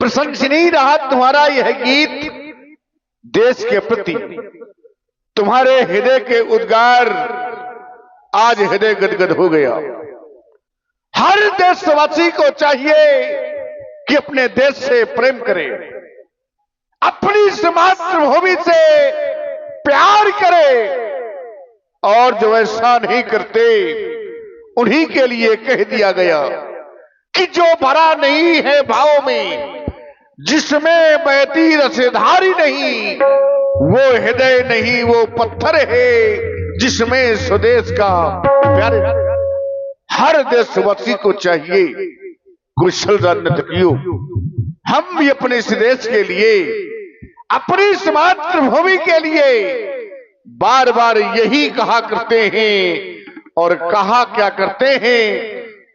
प्रशंसनीय नहीं रहा तुम्हारा यह गीत देश के प्रति। तुम्हारे हृदय के उद्गार आज हृदय गदगद हो गया। हर देशवासी को चाहिए कि अपने देश से प्रेम करे, अपनी इस मातृभूमि से प्यार करे, और जो ऐसा नहीं करते उन्हीं के लिए कह दिया गया कि जो भरा नहीं है भाव में, जिसमें बहती रसधारी नहीं, वो हृदय नहीं वो पत्थर है जिसमें स्वदेश का प्यार। हर देशवासी को चाहिए कुशल नर्तकियों, हम भी अपने इस देश के लिए, अपनी इस मातृभूमि के लिए बार बार यही कहा करते हैं। और कहा क्या करते हैं,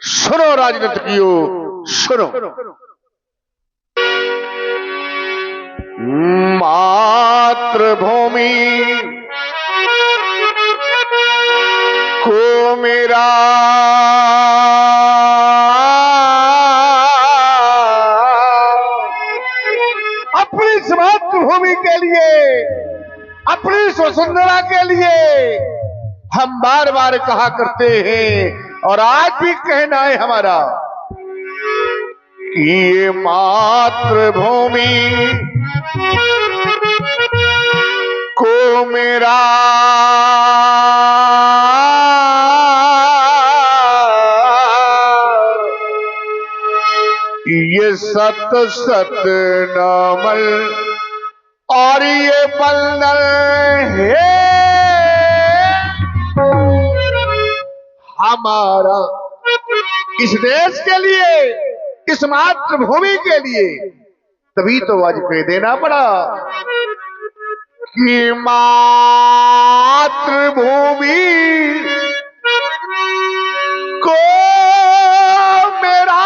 सुनो राजनीतियों सुनो। मातृभूमि को मेरा अपनी इस मातृभूमि के लिए, अपनी वसुंधरा के लिए हम बार बार कहा करते हैं, और आज भी कहना है हमारा कि ये मातृभूमि को मेरा ये सत सत नमन और ये बंदन है हमारा, इस देश के लिए, इस मातृभूमि के लिए। तभी तो आज कह देना पड़ा कि मातृभूमि को मेरा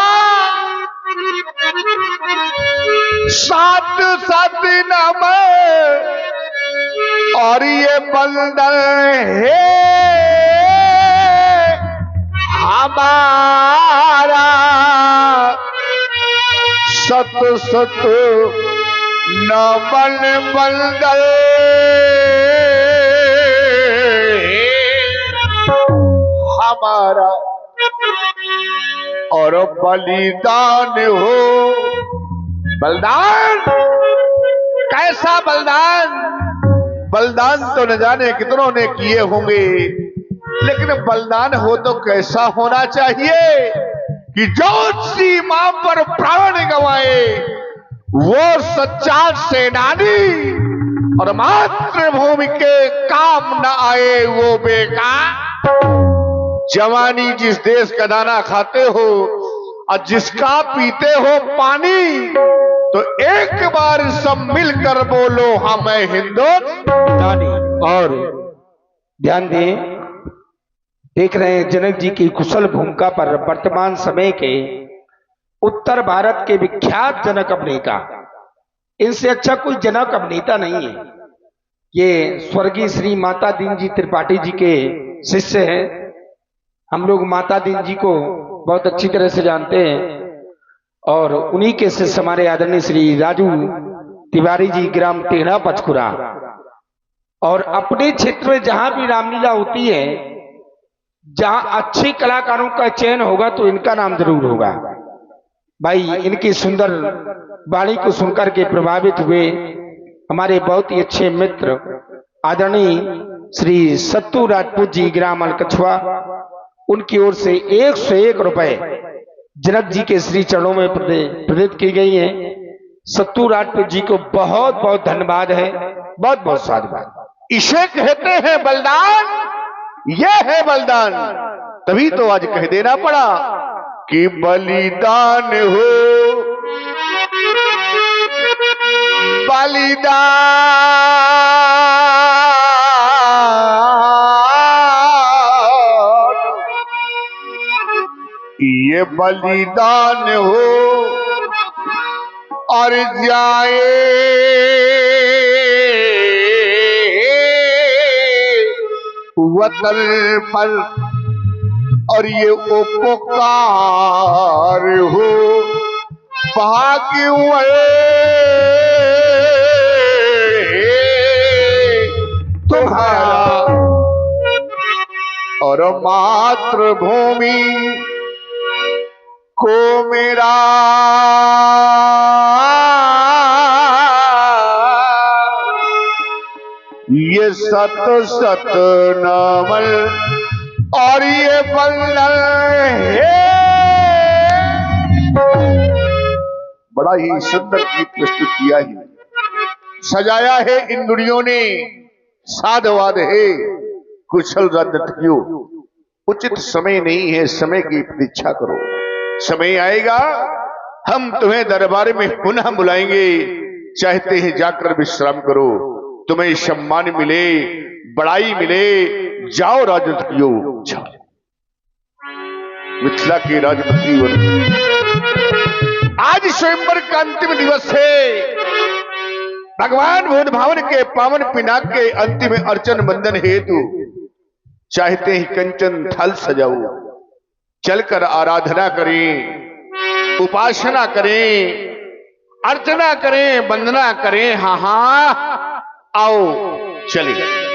सात सात नमन और ये बंदन है हमारा, सत सत नमन बंदन हमारा, और बलिदान हो। बलिदान कैसा बलिदान? बलिदान तो न जाने कितनों ने किए होंगे, लेकिन बलिदान हो तो कैसा होना चाहिए कि जो सीमा पर प्राण गंवाए वो सच्चा सेनानी, और मातृभूमि के काम न आए वो बेकार। जवानी जिस देश का दाना खाते हो और जिसका पीते हो पानी, तो एक बार सब मिलकर बोलो हम हिंदुस्तानी। और ध्यान दें, देख रहे हैं जनक जी की कुशल भूमिका पर वर्तमान समय के उत्तर भारत के विख्यात जनक अभिनेता, इनसे अच्छा कोई जनक अभिनेता नहीं है। ये स्वर्गीय श्री माता दीन जी त्रिपाठी जी के शिष्य हैं। हम लोग माता दीन जी को बहुत अच्छी तरह से जानते हैं, और उन्हीं के शिष्य हमारे आदरणीय श्री राजू तिवारी जी, ग्राम टेढ़ा पचकुरा। और अपने क्षेत्र में जहां भी रामलीला होती है, जहां अच्छे कलाकारों का चयन होगा तो इनका नाम जरूर होगा। भाई, इनकी सुंदर वाणी को सुनकर के प्रभावित हुए हमारे बहुत ही अच्छे मित्र आदरणीय श्री सत्तू राजपूत जी, ग्राम अलकछुआ, उनकी ओर से 101 रुपए जनक जी के श्री चरणों में प्रदत्त की गई है। सत्तू राजपूत जी को बहुत बहुत धन्यवाद है, बहुत बहुत साधुवाद। इसे कहते हैं बलिदान, यह है बलिदान। तभी तो आज कह देना पड़ा कि बलिदान हो, बलिदान ये बलिदान हो और जाए वतन पर, और ये उपकार हो भाग्य तुम्हारा और मातृभूमि को मेरा ये सत सत नमन और ये बंदन है। बड़ा ही सुंदर गीत प्रस्तुत किया है, सजाया है इंद्रियों ने, साधवाद है कुशल राजनीतियों। उचित समय नहीं है, समय की प्रतीक्षा करो, समय आएगा हम तुम्हें दरबार में पुनः बुलाएंगे। चाहते हैं जाकर विश्राम करो, तुम्हें सम्मान मिले, बड़ाई मिले, जाओ राजनीतियों जाओ। मिथिला के राजमंत्री आज स्वयंवर का अंतिम दिवस है। भगवान भुवन भावन के पावन पिनाक के अंतिम अर्चन बंदन हेतु चाहते ही कंचन थल सजाओ, चलकर आराधना करें, उपासना करें, अर्चना करें, वंदना करें। हाँ हाँ आओ चलिए।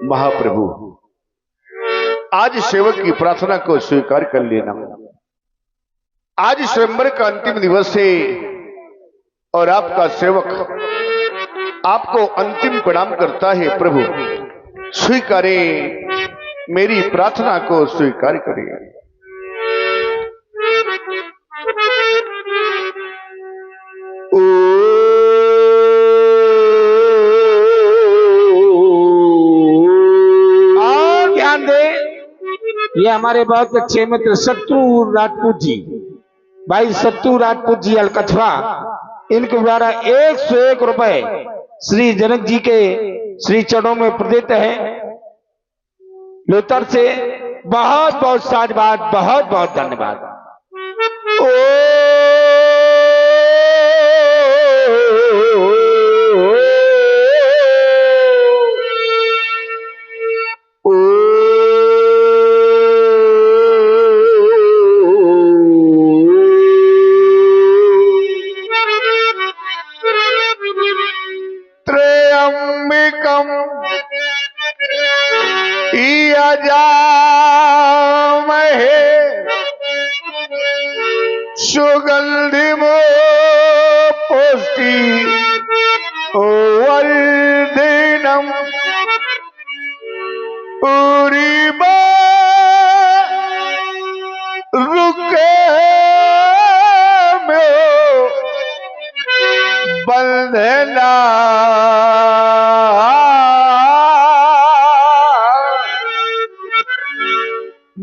महाप्रभु, आज सेवक की प्रार्थना को स्वीकार कर लेना। आज स्वयंवर का अंतिम दिवस है और आपका सेवक आपको अंतिम प्रणाम करता है। प्रभु स्वीकारें, मेरी प्रार्थना को स्वीकार करें। ये हमारे बहुत अच्छे मित्र सत्तू राजपूत जी, भाई सत्तू राजपूत जी अलकथवा, इनके द्वारा 101 रुपए श्री जनक जी के श्री चरणों में प्रदत्त है। लोतर से बहुत बहुत साधुवाद, बहुत बहुत धन्यवाद। सुगंधिमो पुष्टि वर्धनम उरीबा रुके में बंधना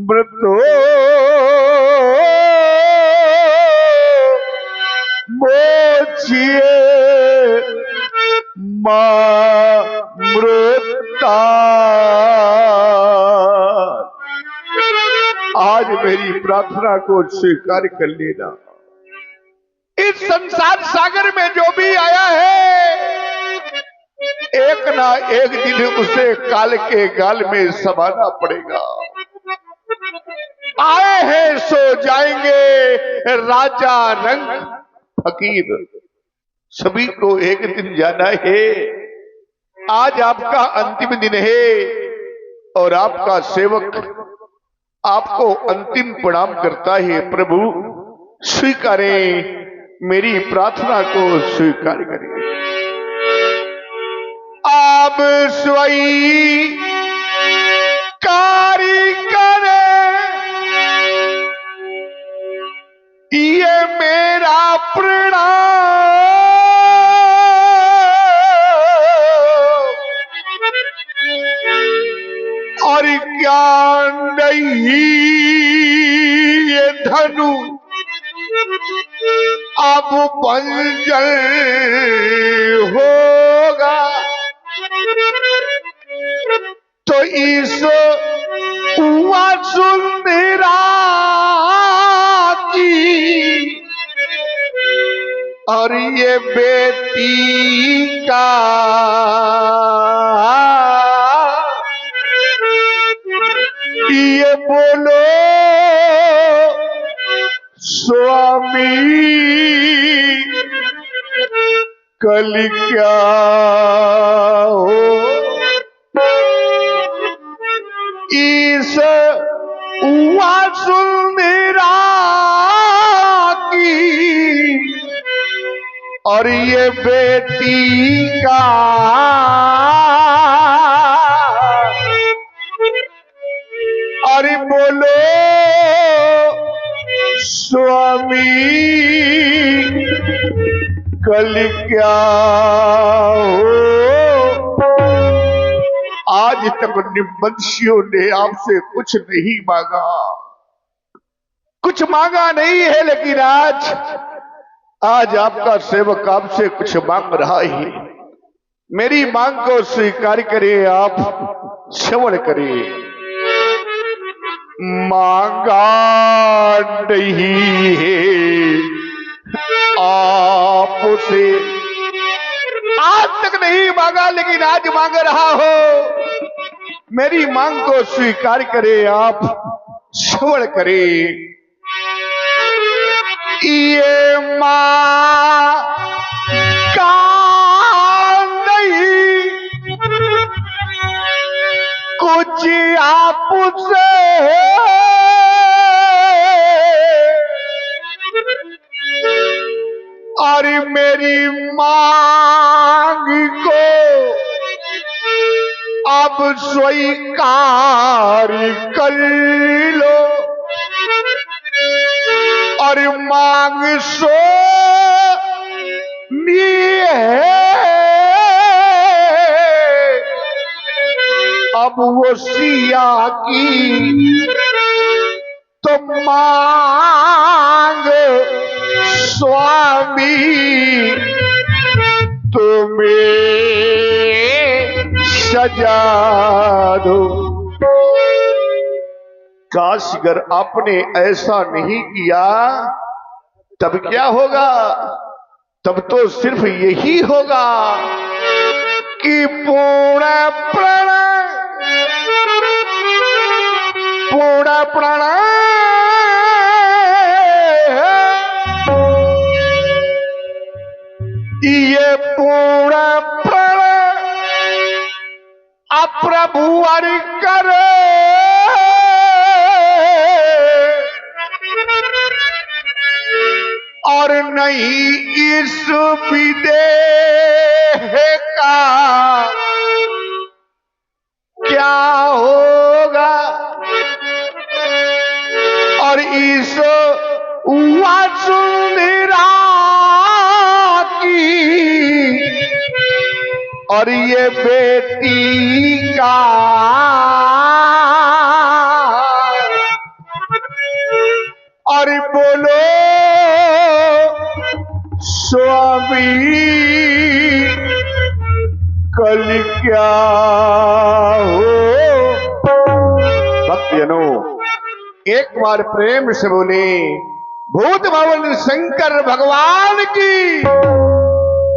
मृतो आज मेरी प्रार्थना को स्वीकार कर लेना। इस संसार सागर में जो भी आया है, एक ना एक दिन उसे काल के गाल में समाना पड़ेगा। आए हैं सो जाएंगे, राजा रंग फकीर, सभी को एक दिन जाना है। आज आपका अंतिम दिन है और आपका सेवक आपको अंतिम प्रणाम करता है। प्रभु स्वीकारें, मेरी प्रार्थना को स्वीकार करें। आप स्वयं कार्य करें, ये मेरा प्रणाम। और क्या नहीं ये धनु अब बंजर होगा, तो इस सुंदरा की और ये बेटी का ये बोलो स्वामी कल क्या हो। इस सुंदरा की और ये बेटी का और बोलो स्वामी कल क्या हो। आज तक निबंशियों ने आपसे कुछ नहीं मांगा, कुछ मांगा नहीं है, लेकिन आज आपका सेवक आपसे कुछ मांग रहा है। मेरी मांग को स्वीकार करिए, आप श्रवण करिए। मांगा नहीं है आपसे, आज तक नहीं मांगा, लेकिन आज मांग रहा हो। मेरी मांग को स्वीकार करें, आप श्रवण करें। ये मां का नहीं कुछ आपसे और मेरी मांग को अब स्वीकार कर लो और मांग सो है। अब वो सिया की तो मांग स्वामी तुम्हें सजा दो। काश अगर आपने ऐसा नहीं किया तब क्या होगा? तब तो सिर्फ यही होगा कि पूर्ण प्रण ये पूर्ण प्रण अप्रभु अर करे और नहीं इस विदेह का क्या होगा और इस वसुंधरा की और ये बेटी का और बोलो स्वामी कल क्या हो। भक्तजनों एक बार प्रेम से बोले भूत भवन शंकर भगवान की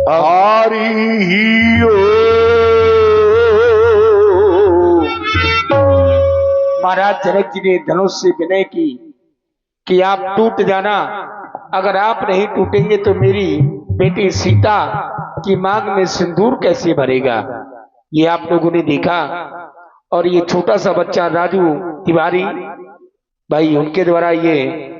हरि ओम। महाराज जनक जी ने धनुष से विनय की कि आप टूट जाना, अगर आप नहीं टूटेंगे तो मेरी बेटी सीता की मांग में सिंदूर कैसे भरेगा। ये आप लोगों ने देखा। और ये छोटा सा बच्चा राजू तिवारी भाई, उनके द्वारा ये